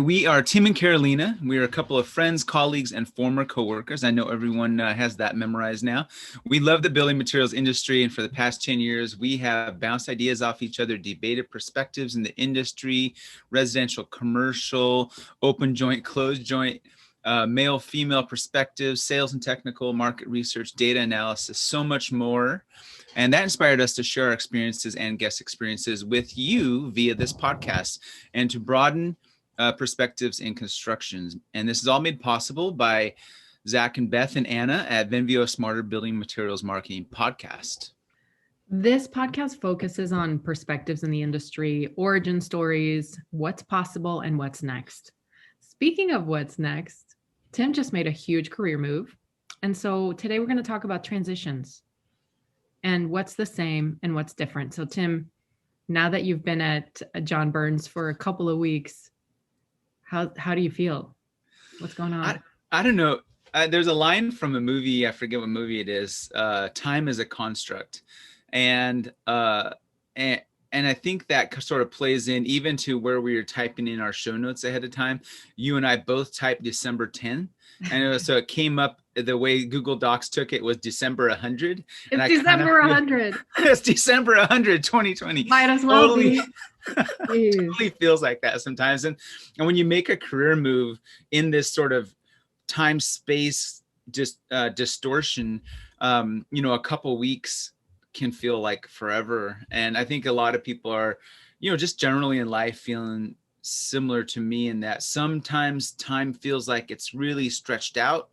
We are Tim and Carolina. We are a couple of friends, colleagues, and former coworkers. I know everyone has that memorized now. We love the building materials industry, and for the past 10 years, we have bounced ideas off each other, debated perspectives in the industry, residential, commercial, open joint, closed joint, male, female perspectives, sales and technical, market research, data analysis, so much more. And that inspired us to share our experiences and guest experiences with you via this podcast and to broaden perspectives in constructions. And this is all made possible by Zach and Beth and Anna at Venveo Smarter Building Materials Marketing Podcast. This podcast focuses on perspectives in the industry, origin stories, what's possible, and what's next. Speaking of what's next, Tim just made a huge career move. And so today we're going to talk about transitions and what's the same and what's different. So Tim, now that you've been at John Burns for a couple of weeks, how do you feel? What's going on? I don't know. There's a line from a movie. I forget what movie it is. Time is a construct. And I think that sort of plays in even to where we were typing in our show notes ahead of time. You and I both typed December 10. And so it came up, the way Google Docs took it was December 100. It's December 100. It's December 100, 2020. Might as well be. Totally feels like that sometimes. And when you make a career move in this sort of time space distortion, a couple weeks can feel like forever. And I think a lot of people are, just generally in life feeling similar to me in that sometimes time feels like it's really stretched out,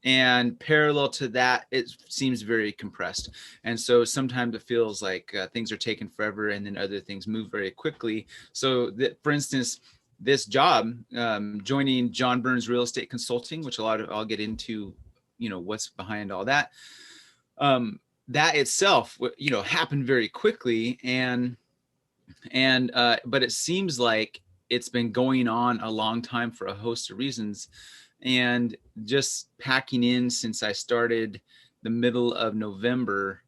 and parallel to that, it seems very compressed. And so sometimes it feels like things are taking forever, and then other things move very quickly. So that, for instance, this job, joining John Burns Real Estate Consulting, which I'll get into, what's behind all that. That itself, happened very quickly, but it seems like it's been going on a long time for a host of reasons. And just packing in since I started the middle of November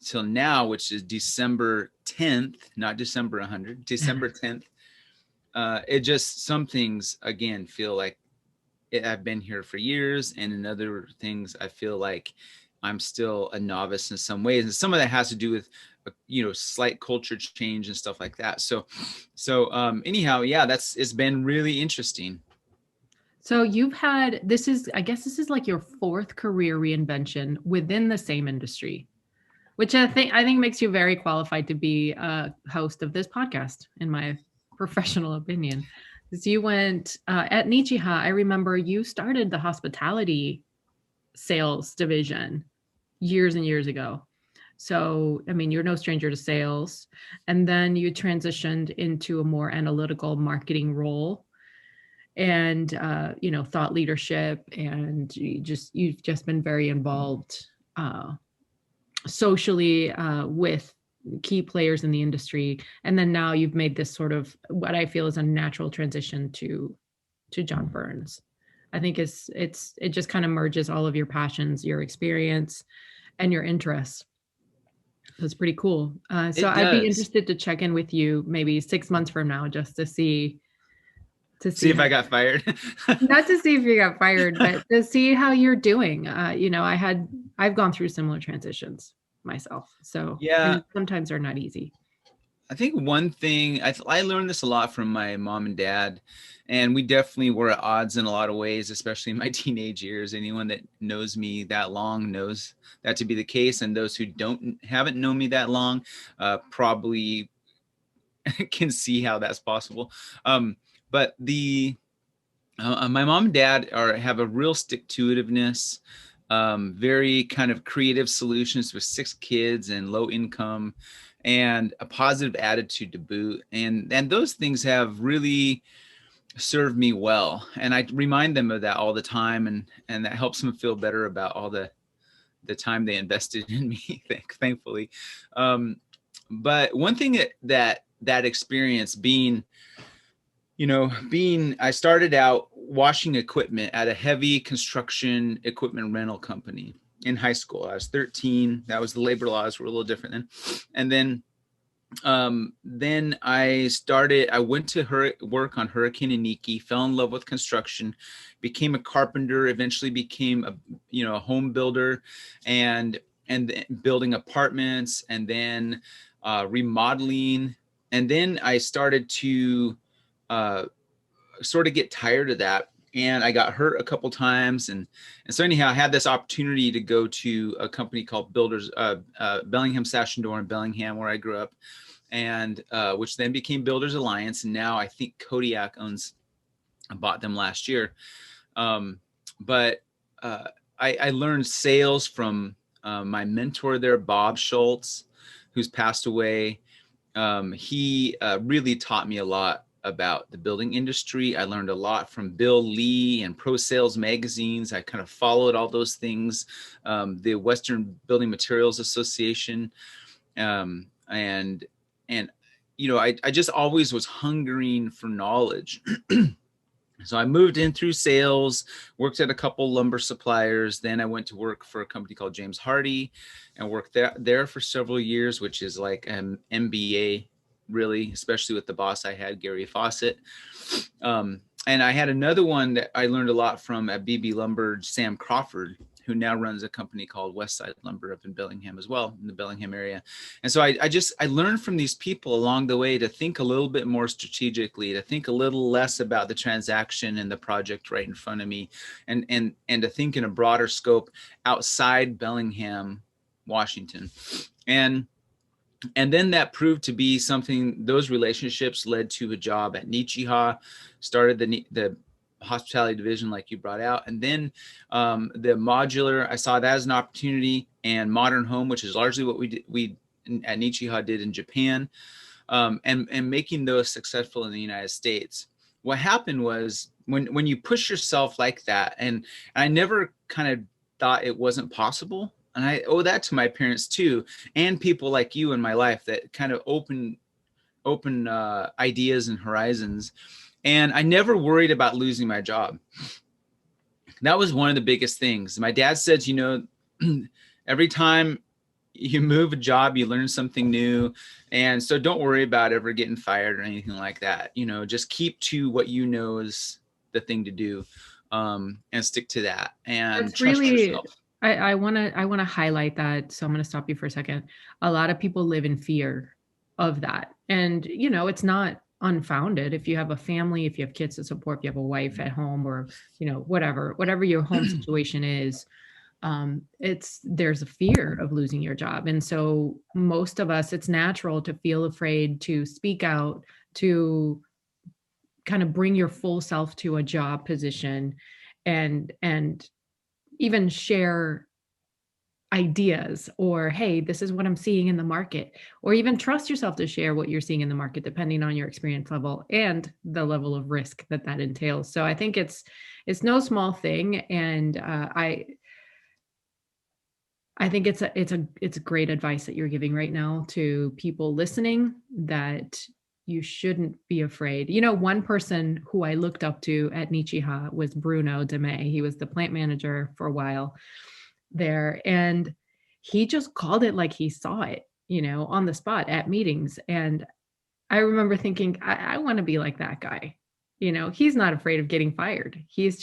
till now, which is December 10th, not December 100, December 10th. It just, some things again feel like I've been here for years, and in other things I feel like I'm still a novice in some ways. And some of that has to do with slight culture change and stuff like that. So anyhow, yeah, it's been really interesting. So you've had, I guess this is like your fourth career reinvention within the same industry, which I think makes you very qualified to be a host of this podcast, in my professional opinion. So you went at Nichiha, I remember you started the hospitality sales division years and years ago. So, I mean, you're no stranger to sales. And then you transitioned into a more analytical marketing role and, thought leadership. And you've just been very involved socially with key players in the industry. And then now you've made this sort of what I feel is a natural transition to John Burns. I think it just kind of merges all of your passions, your experience, and your interests. So it's pretty cool. So I'd be interested to check in with you maybe 6 months from now, just to see if I got fired. Not to see if you got fired, but to see how you're doing. I've gone through similar transitions myself. So yeah, sometimes they're not easy. I think one thing, I learned this a lot from my mom and dad, and we definitely were at odds in a lot of ways, especially in my teenage years. Anyone that knows me that long knows that to be the case. And those who haven't known me that long probably can see how that's possible. But my mom and dad have a real stick-to-itiveness, very kind of creative solutions with 6 kids and low income, and a positive attitude to boot. And those things have really served me well. And I remind them of that all the time. And that helps them feel better about all the time they invested in me, thankfully. But one thing that experience I started out washing equipment at a heavy construction equipment rental company in high school. I was 13. That was, the labor laws were a little different then. And then Then I went to work on Hurricane Iniki, fell in love with construction, became a carpenter, eventually became a home builder, and building apartments, and then remodeling. And then I started to uh, sort of get tired of that. And I got hurt a couple times, and so anyhow, I had this opportunity to go to a company called Builders, Bellingham Sash and Door in Bellingham, where I grew up, and which then became Builders Alliance, and now I think Kodiak bought them last year. But I learned sales from my mentor there, Bob Schultz, who's passed away. He really taught me a lot about the building industry. I learned a lot from Bill Lee and Pro Sales magazines. I kind of followed all those things, the Western Building Materials Association, and I just always was hungering for knowledge. So I moved in through sales, worked at a couple lumber suppliers. Then I went to work for a company called James Hardie and worked there for several years, which is like an MBA, really, especially with the boss I had, Gary Fawcett. And I had another one that I learned a lot from at BB Lumber, Sam Crawford, who now runs a company called Westside Lumber up in Bellingham as well, in the Bellingham area. And so I learned from these people along the way to think a little bit more strategically, to think a little less about the transaction and the project right in front of me, and to think in a broader scope outside Bellingham, Washington. And then that proved to be something. Those relationships led to a job at Nichiha, started the hospitality division like you brought out, and then the modular, I saw that as an opportunity, and modern home, which is largely what we at Nichiha did in Japan, and making those successful in the United States. What happened was when you push yourself like that, and I never kind of thought it wasn't possible. And I owe that to my parents too, and people like you in my life that kind of open ideas and horizons. And I never worried about losing my job. That was one of the biggest things. My dad said, every time you move a job, you learn something new. And so don't worry about ever getting fired or anything like that. Just keep to what you know is the thing to do, and stick to that, and That's trust really, yourself. I want to highlight that. So I'm going to stop you for a second. A lot of people live in fear of that. And, it's not unfounded. If you have a family, if you have kids to support, if you have a wife at home, or, whatever your home situation is, there's a fear of losing your job. And so most of us, it's natural to feel afraid to speak out, to kind of bring your full self to a job position, and even share ideas, or, hey, this is what I'm seeing in the market, or even trust yourself to share what you're seeing in the market, depending on your experience level and the level of risk that entails. So I think it's no small thing. And I think it's great advice that you're giving right now to people listening, that you shouldn't be afraid. One person who I looked up to at Nichiha was Bruno DeMay. He was the plant manager for a while there, and he just called it like he saw it, on the spot at meetings. And I remember thinking, I want to be like that guy. He's not afraid of getting fired. He's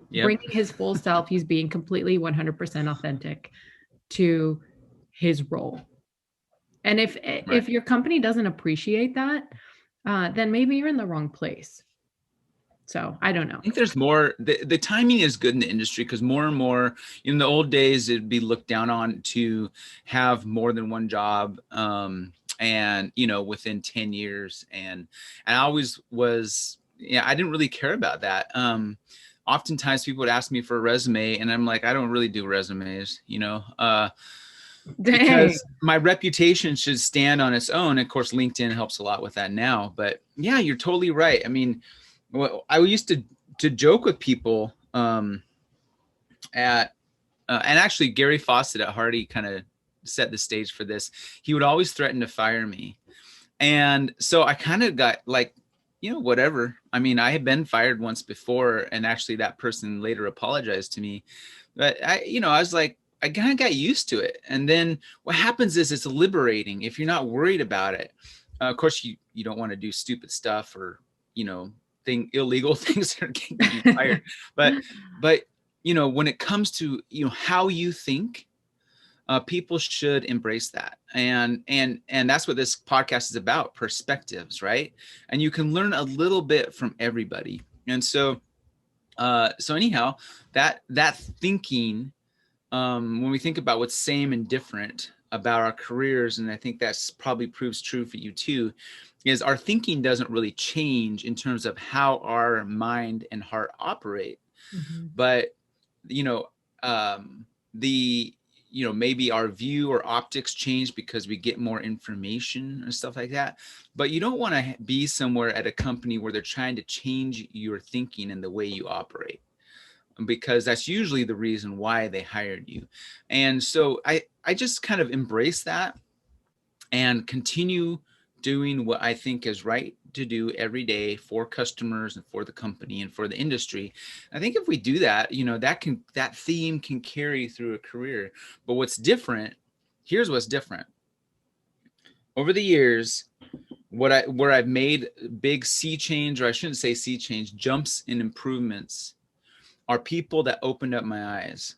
Yep. bringing his full self. He's being completely 100% authentic to his role. And if your company doesn't appreciate that, then maybe you're in the wrong place. So I don't know. I think there's more. The timing is good in the industry, because more and more, in the old days, it'd be looked down on to have more than one job, and within 10 years, and I always was, I didn't really care about that. Oftentimes people would ask me for a resume, and I'm like, I don't really do resumes, because my reputation should stand on its own. Of course, LinkedIn helps a lot with that now, but yeah, you're totally right. I mean, I used to joke with people and actually Gary Fawcett at Hardie kind of set the stage for this. He would always threaten to fire me. And so I kind of got like, whatever. I mean, I had been fired once before, and actually that person later apologized to me. But I was like, I kind of got used to it. And then what happens is it's liberating if you're not worried about it. Of course, you don't want to do stupid stuff or, you know, illegal things that are getting you fired. But when it comes to how you think, people should embrace that. And that's what this podcast is about: perspectives, right? And you can learn a little bit from everybody. And so anyhow, that thinking, when we think about what's same and different about our careers, and I think that's probably proves true for you too, is our thinking doesn't really change in terms of how our mind and heart operate. Mhm. But the maybe our view or optics change because we get more information and stuff like that. But you don't want to be somewhere at a company where they're trying to change your thinking and the way you operate, because that's usually the reason why they hired you. And so I just kind of embrace that and continue doing what I think is right to do every day for customers and for the company and for the industry. I think if we do that, that theme can carry through a career. But here's what's different. Over the years, where I've made big sea change, or I shouldn't say sea change, jumps and improvements, are people that opened up my eyes,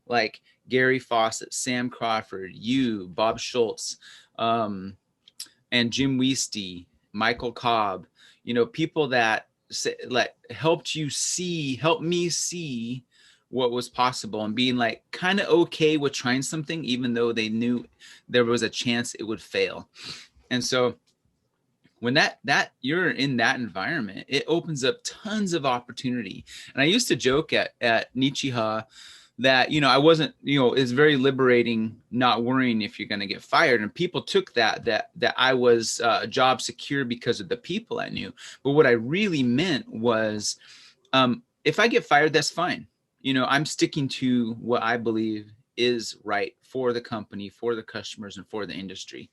like Gary Fawcett, Sam Crawford, you, Bob Schultz, and Jim Weisty, Michael Cobb, people that helped me see what was possible, and being like kind of okay with trying something, even though they knew there was a chance it would fail. And so when that you're in that environment, it opens up tons of opportunity. And I used to joke at Nichiha that, I wasn't, it's very liberating not worrying if you're going to get fired. And people took that I was job secure because of the people I knew. But what I really meant was, if I get fired, that's fine. I'm sticking to what I believe is right for the company, for the customers, and for the industry.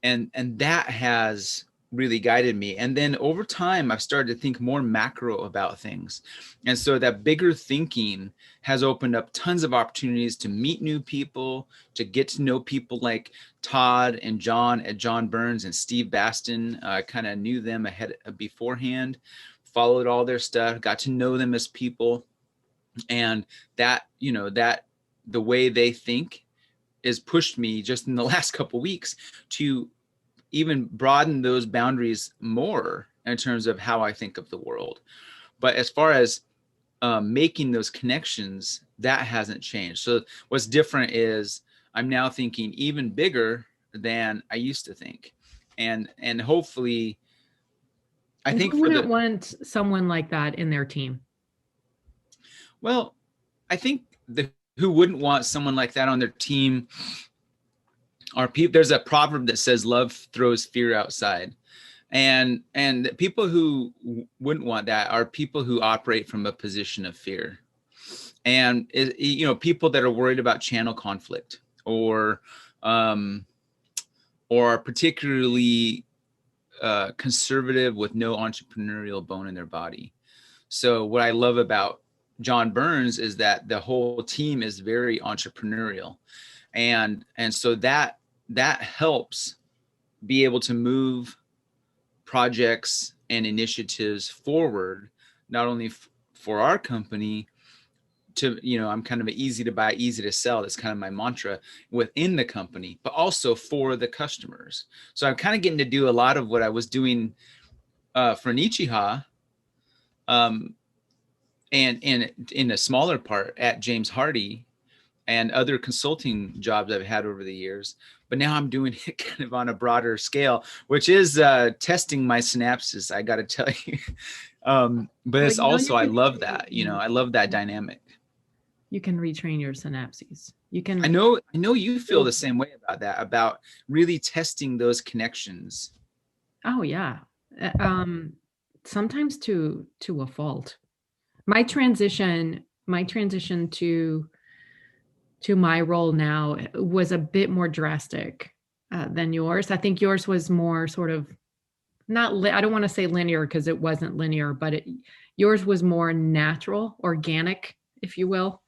And that has really guided me. And then over time, I've started to think more macro about things. And so that bigger thinking has opened up tons of opportunities to meet new people, to get to know people like Todd and John at John Burns and Steve Baston. I kind of knew them beforehand, followed all their stuff, got to know them as people. And that the way they think has pushed me just in the last couple of weeks to even broaden those boundaries more in terms of how I think of the world. But as far as making those connections, that hasn't changed. So what's different is I'm now thinking even bigger than I used to think. And hopefully, I think who wouldn't want someone like that in their team? Well, I think who wouldn't want someone like that on their team are people. There's a proverb that says love throws fear outside. And people who wouldn't want that are people who operate from a position of fear. And people that are worried about channel conflict, or are particularly conservative with no entrepreneurial bone in their body. So what I love about John Burns is that the whole team is very entrepreneurial. And so that helps be able to move projects and initiatives forward, not only for our company to, I'm kind of an easy to buy, easy to sell. That's kind of my mantra within the company, but also for the customers. So I'm kind of getting to do a lot of what I was doing for Nichiha, and in a smaller part at James Hardie and other consulting jobs I've had over the years. But now I'm doing it kind of on a broader scale, which is testing my synapses, I got to tell you. But it's also, I love that, I love that dynamic. You can retrain your synapses. You can. I know you feel the same way about that, about really testing those connections. Oh yeah. Sometimes to a fault. My transition to my role now was a bit more drastic than yours. I think yours was more sort of I don't want to say linear because it wasn't linear, but yours was more natural, organic, if you will.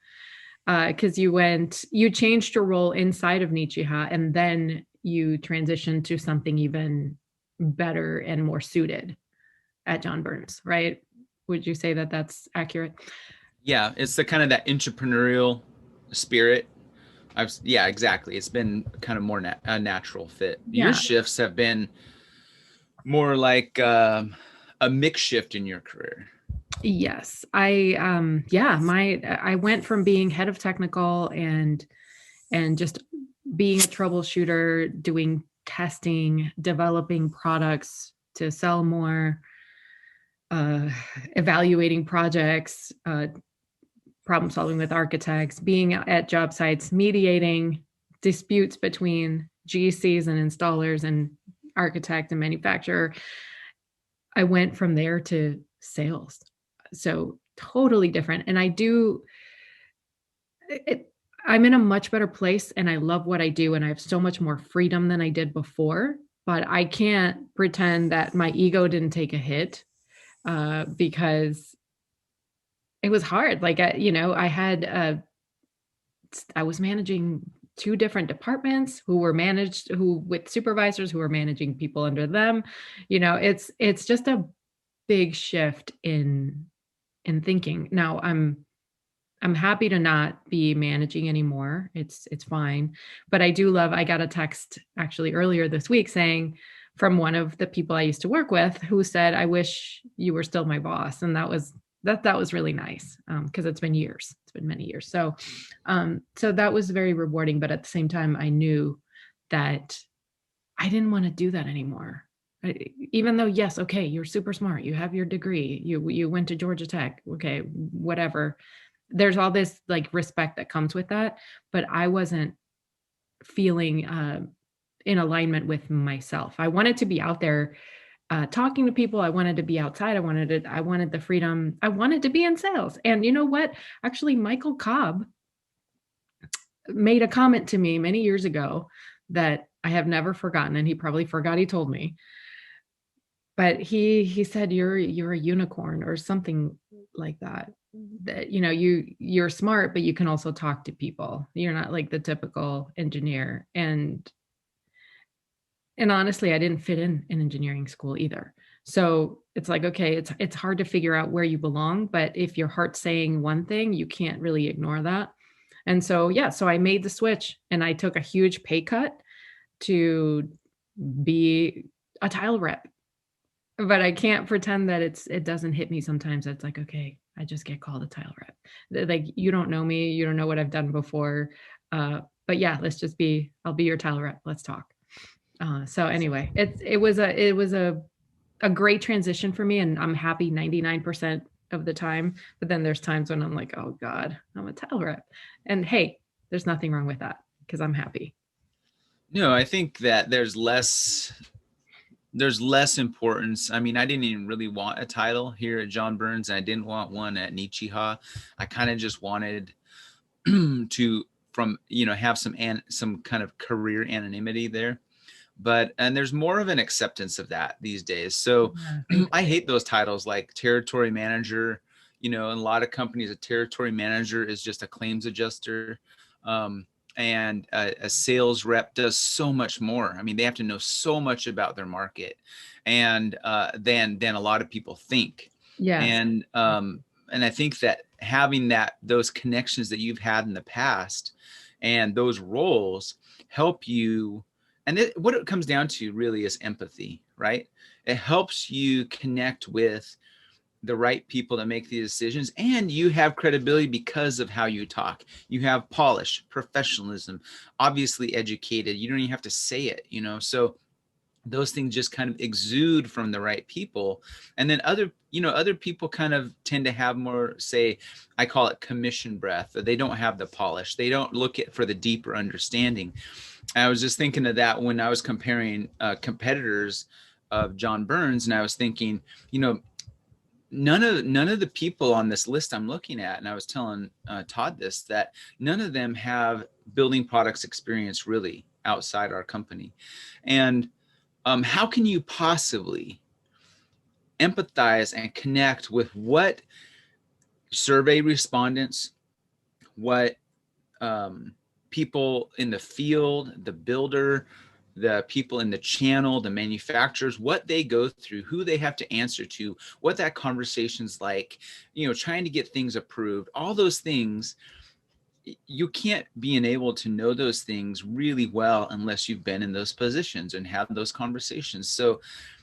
because you changed your role inside of Nichiha, and then you transitioned to something even better and more suited at John Burns, right? Would you say that that's accurate? Yeah, it's the kind of that entrepreneurial spirit. Yeah, exactly. It's been kind of more a natural fit. Your Yeah. shifts have been more like a mix shift in your career. Yes. I went from being head of technical and just being a troubleshooter, doing testing, developing products to sell more, evaluating projects, problem solving with architects, being at job sites, mediating disputes between GCs and installers and architect and manufacturer. I went from there to sales. So totally different. And I'm in a much better place and I love what I do. And I have so much more freedom than I did before. But I can't pretend that my ego didn't take a hit because it was hard. Like, I was managing two different departments who with supervisors who were managing people under them. It's just a big shift in thinking. Now I'm happy to not be managing anymore. It's fine. But I got a text actually earlier this week saying from one of the people I used to work with who said, I wish you were still my boss. And that was really nice. Because it's been years. It's been many years. So that was very rewarding. But at the same time, I knew that I didn't want to do that anymore. Even though, yes, okay, you're super smart. You have your degree. You went to Georgia Tech. Okay, whatever. There's all this like respect that comes with that, but I wasn't feeling in alignment with myself. I wanted to be out there talking to people. I wanted to be outside. I wanted the freedom. I wanted to be in sales. And you know what? Actually, Michael Cobb made a comment to me many years ago that I have never forgotten, and he probably forgot he told me. But he said you're a unicorn or something like that. That you're smart, but you can also talk to people. You're not like the typical engineer. And honestly, I didn't fit in engineering school either. So it's like, okay, it's hard to figure out where you belong, but if your heart's saying one thing, you can't really ignore that. And so yeah, so I made the switch and I took a huge pay cut to be a tile rep. But I can't pretend that it doesn't hit me sometimes. It's like, okay, I just get called a tile rep. Like, you don't know me, you don't know what I've done before. But yeah, I'll be your tile rep. Let's talk. So anyway, it was a great transition for me, and I'm happy 99% of the time. But then there's times when I'm like, oh God, I'm a tile rep. And hey, there's nothing wrong with that because I'm happy. No, I think that there's less importance. I mean, I didn't even really want a title here at John Burns, and I didn't want one at Nichiha. I kind of just wanted to have some kind of career anonymity there. And there's more of an acceptance of that these days. So I hate those titles like territory manager. In a lot of companies, a territory manager is just a claims adjuster. And a sales rep does so much more. I mean, they have to know so much about their market and than a lot of people think. Yes. And I think that having those connections that you've had in the past and those roles help you. And what it comes down to really is empathy, right? It helps you connect with the right people to make the decisions, and you have credibility because of how you talk. You have polish, professionalism, obviously educated. You don't even have to say it, so those things just kind of exude from the right people. And then other people kind of tend to have more, say, I call it commission breath. They don't have the polish. They don't look for the deeper understanding. I was just thinking of that when I was comparing competitors of John Burns, and I was thinking, none of the people on this list I'm looking at, and I was telling Todd this, that none of them have building products experience really outside our company. And how can you possibly empathize and connect with what survey respondents, what people in the field, the builder, the people in the channel, the manufacturers, what they go through, who they have to answer to, what that conversation's like, trying to get things approved, all those things. You can't be enabled to know those things really well unless you've been in those positions and have those conversations. So,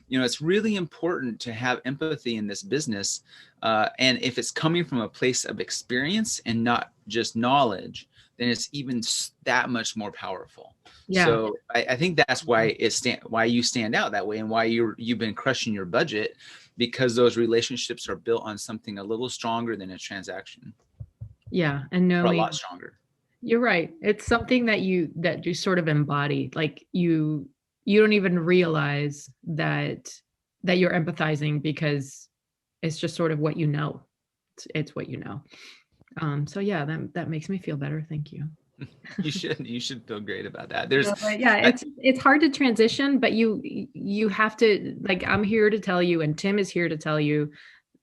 it's really important to have empathy in this business. And if it's coming from a place of experience and not just knowledge, then it's even that much more powerful. Yeah. So I think that's why why you stand out that way, and why you've been crushing your budget, because those relationships are built on something a little stronger than a transaction. Yeah. And Or a knowing lot stronger. you're right. It's something that you sort of embody. Like you don't even realize that you're empathizing, because it's just sort of what you know. It's what you know. So yeah, that makes me feel better. Thank you. You should feel great about that. It's hard to transition, but you have to, like, I'm here to tell you, and Tim is here to tell you,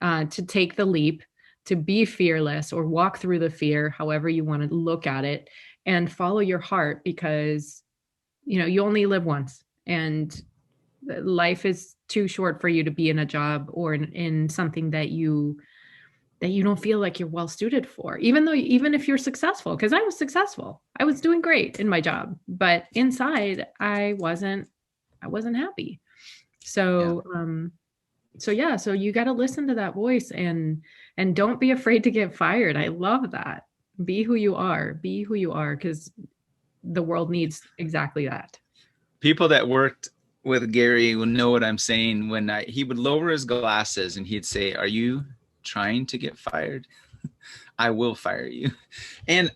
to take the leap, to be fearless, or walk through the fear, however you want to look at it, and follow your heart, because you only live once, and life is too short for you to be in a job or in something that you don't feel like you're well suited for, even if you're successful. Because I was successful, I was doing great in my job, but inside I wasn't happy. So yeah. So you got to listen to that voice, and don't be afraid to get fired. I love that. Be who you are, because the world needs exactly that. People that worked with Gary will know what I'm saying. When he would lower his glasses and he'd say, "Are you trying to get fired? I will fire you." And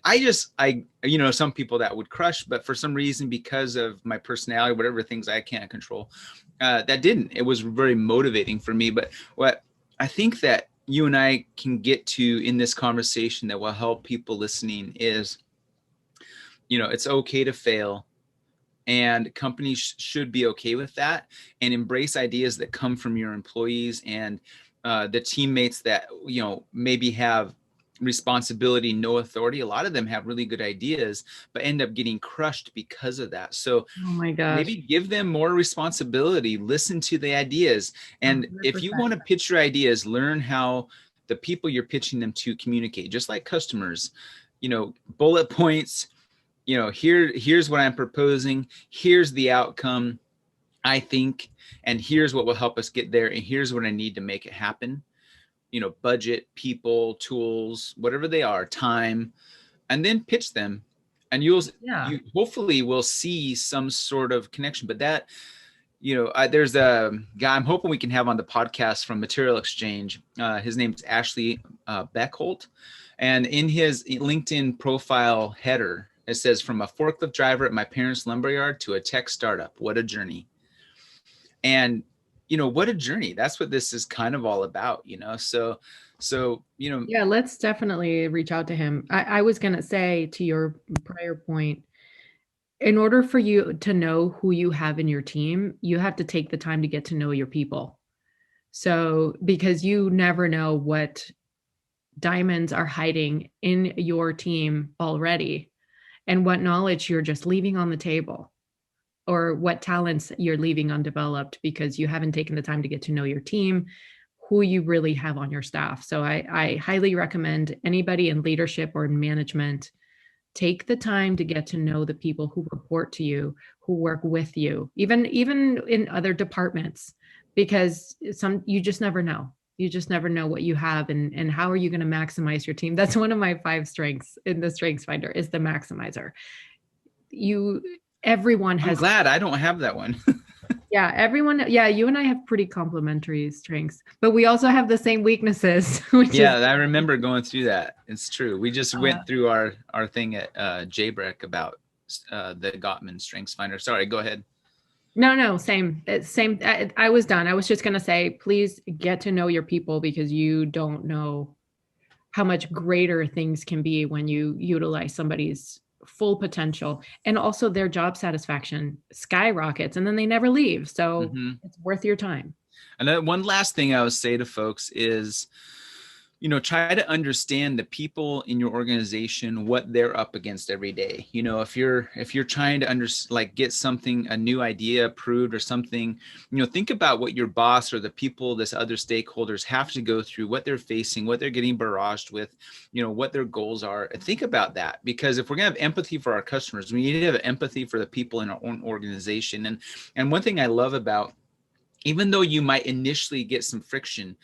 some people that would crush, but for some reason, because of my personality, whatever things I can't control, that didn't. It was very motivating for me. But what I think that you and I can get to in this conversation that will help people listening is, it's okay to fail. And companies should be okay with that, and embrace ideas that come from your employees and the teammates that, maybe have responsibility, no authority. A lot of them have really good ideas, but end up getting crushed because of that. So oh my gosh, maybe give them more responsibility, listen to the ideas. And 100%. If you want to pitch your ideas, learn how the people you're pitching them to communicate, just like customers, bullet points. Here's what I'm proposing. Here's the outcome, I think, and here's what will help us get there. And here's what I need to make it happen. Budget, people, tools, whatever they are, time, and then pitch them. And you hopefully will see some sort of connection. But that, there's a guy I'm hoping we can have on the podcast from Material Exchange. His name's Ashley Beckholt. And in his LinkedIn profile header, it says, "From a forklift driver at my parents' lumberyard to a tech startup, what a journey." And, what a journey. That's what this is kind of all about, So, yeah, let's definitely reach out to him. I was going to say, to your prior point, in order for you to know who you have in your team, you have to take the time to get to know your people. So, because you never know what diamonds are hiding in your team already, and what knowledge you're just leaving on the table, or what talents you're leaving undeveloped because you haven't taken the time to get to know your team, who you really have on your staff. So I highly recommend anybody in leadership or in management, take the time to get to know the people who report to you, who work with you, even in other departments, because you just never know. You just never know what you have, and how are you going to maximize your team. That's one of my 5 strengths in the Strengths Finder, is the maximizer. Everyone has. I'm glad I don't have that one. Yeah, everyone. Yeah, you and I have pretty complementary strengths, but we also have the same weaknesses. I remember going through that. It's true. We just went through our thing at JBREC about the Gottman Strengths Finder. Sorry, go ahead. No, same. I was done. I was just going to say, please get to know your people, because you don't know how much greater things can be when you utilize somebody's full potential, and also their job satisfaction skyrockets, and then they never leave. So it's worth your time. And one last thing I would say to folks is, try to understand the people in your organization, what they're up against every day. If you're trying to get something, a new idea approved or something, think about what your boss or the people, this other stakeholders have to go through, what they're facing, what they're getting barraged with, what their goals are. Think about that, because if we're going to have empathy for our customers, we need to have empathy for the people in our own organization. And one thing I love about, even though you might initially get some friction,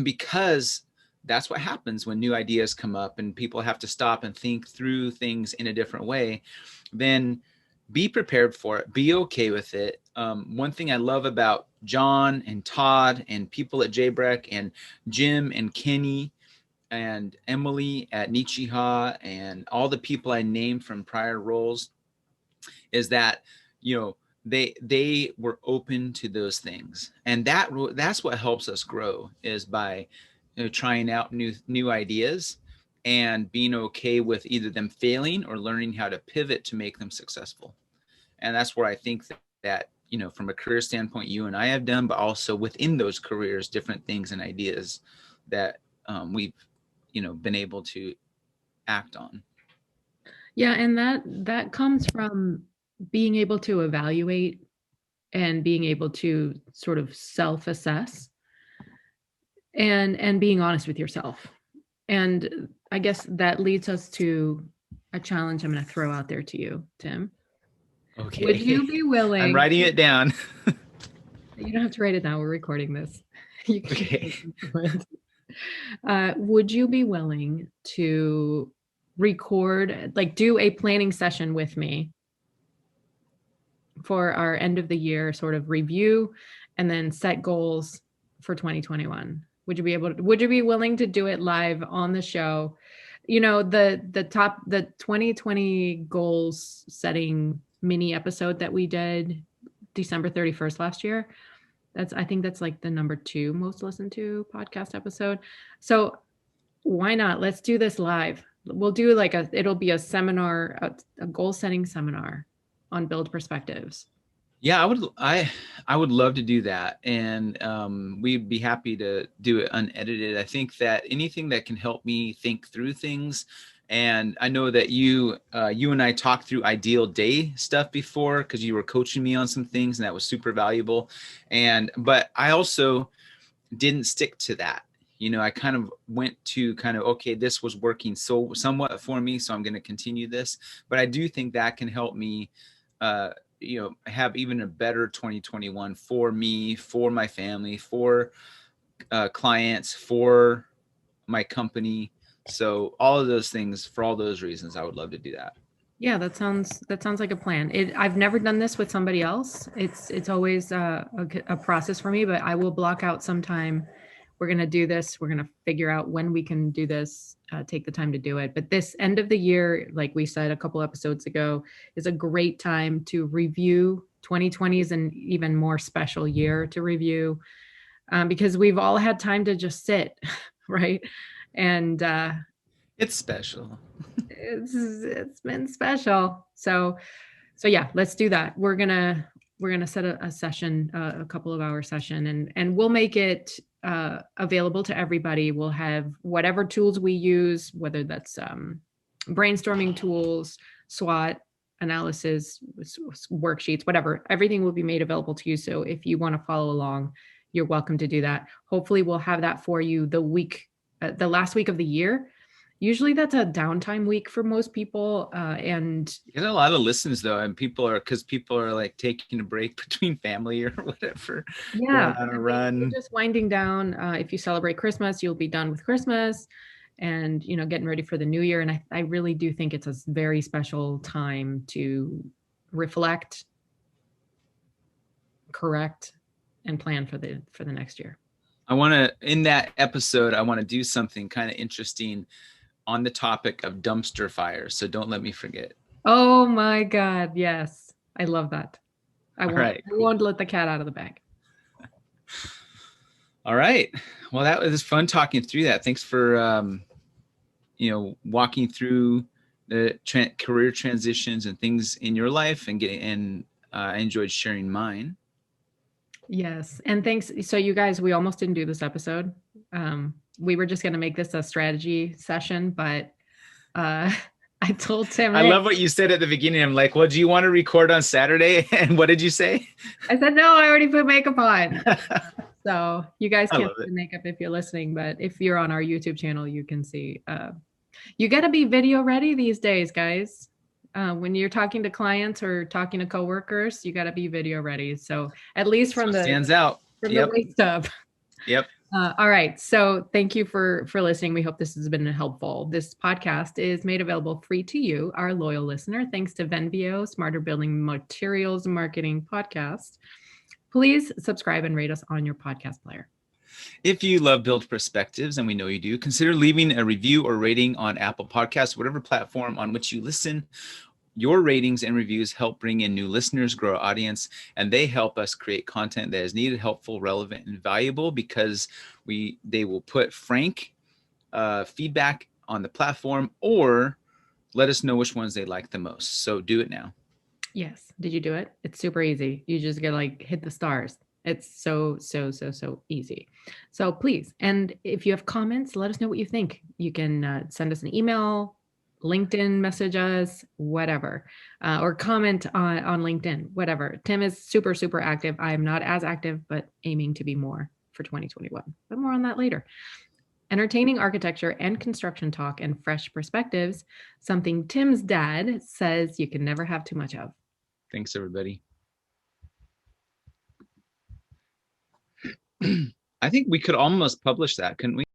because that's what happens when new ideas come up and people have to stop and think through things in a different way, then be prepared for it. Be okay with it. One thing I love about John and Todd and people at JBREC and Jim and Kenny and Emily at Nichiha and all the people I named from prior roles is that, they were open to those things. And that's what helps us grow, is by trying out new ideas and being okay with either them failing or learning how to pivot to make them successful. And that's where I think that from a career standpoint, you and I have done, but also within those careers, different things and ideas that we've been able to act on. Yeah, and that comes from being able to evaluate and being able to sort of self-assess and being honest with yourself. And I guess that leads us to a challenge I'm going to throw out there to you, Tim. Okay. Would you be willing? I'm writing it down. You don't have to write it down. We're recording this. You can Okay. Would you be willing to record, do a planning session with me for our end of the year sort of review and then set goals for 2021? Would you be willing to do it live on the show? The 2020 goals setting mini episode that we did December 31st last year. I think that's like the number 2 most listened to podcast episode. So why not? Let's do this live. We'll do it'll be a seminar, a goal setting seminar on Build Perspectives. Yeah, I would love to do that, and we'd be happy to do it unedited. I think that anything that can help me think through things, and I know that you and I talked through ideal day stuff before, because you were coaching me on some things, and that was super valuable. But I also didn't stick to that. I kind of went to okay, this was working so somewhat for me, so I'm going to continue this. But I do think that can help me have even a better 2021 for me, for my family, for clients, for my company. So all of those things, for all those reasons, I would love to do that. Yeah, that sounds like a plan. I've never done this with somebody else. It's always a process for me, but I will block out some time. We're going to do this. We're going to figure out when we can do this, take the time to do it. But this end of the year, like we said a couple episodes ago, is a great time to review. 2020 is an even more special year to review, because we've all had time to just sit, right? And it's special. It's been special. So yeah, let's do that. We're gonna set a session, a couple of hour session, and we'll make it available to everybody. We'll have whatever tools we use, whether that's brainstorming tools, SWOT analysis, worksheets, whatever. Everything will be made available to you. So if you want to follow along, you're welcome to do that. Hopefully we'll have that for you the last week of the year. Usually that's a downtime week for most people. And you get a lot of listens though, and people are like taking a break between family or whatever. Yeah, going on a run. just winding down. If you celebrate Christmas, you'll be done with Christmas and getting ready for the new year. And I really do think it's a very special time to reflect, correct, and plan for the next year. In that episode, I want to do something kind of interesting on the topic of dumpster fires. So don't let me forget. Oh my God. Yes. I love that. I Cool. won't let the cat out of the bag. All right. Well, that was fun talking through that. Thanks for, walking through the career transitions and things in your life I enjoyed sharing mine. Yes. And thanks. So you guys, we almost didn't do this episode. we were just going to make this a strategy session, but I told Tim, I hey, love what you said at the beginning. I'm like, well, do you want to record on Saturday? And what did you say? I said, no, I already put makeup on. So you guys I can't love see it. the makeup if you're listening, but if you're on our YouTube channel, you can see. You got to be video ready these days, guys. When you're talking to clients or talking to coworkers, you got to be video ready. So at least That's what stands out. from the Yep. waist up. Yep. All right. So thank you for listening. We hope this has been helpful. This podcast is made available free to you, our loyal listener, thanks to Venveo, Smarter Building Materials Marketing Podcast. Please subscribe and rate us on your podcast player. If you love Build Perspectives, and we know you do, consider leaving a review or rating on Apple Podcasts, whatever platform on which you listen. Your ratings and reviews help bring in new listeners, grow our audience, and they help us create content that is needed, helpful, relevant, and valuable, because they will put frank feedback on the platform or let us know which ones they like the most. So do it now. Yes. Did you do it? It's super easy. You just gotta like hit the stars. It's so easy. So please, and if you have comments, let us know what you think. You can send us an email, LinkedIn message us, whatever, or comment on LinkedIn, whatever. Tim is super active. I am not as active, but aiming to be more for 2021. But more on that later. Entertaining architecture and construction talk and fresh perspectives, something Tim's dad says you can never have too much of. Thanks, everybody. I think we could almost publish that, couldn't we?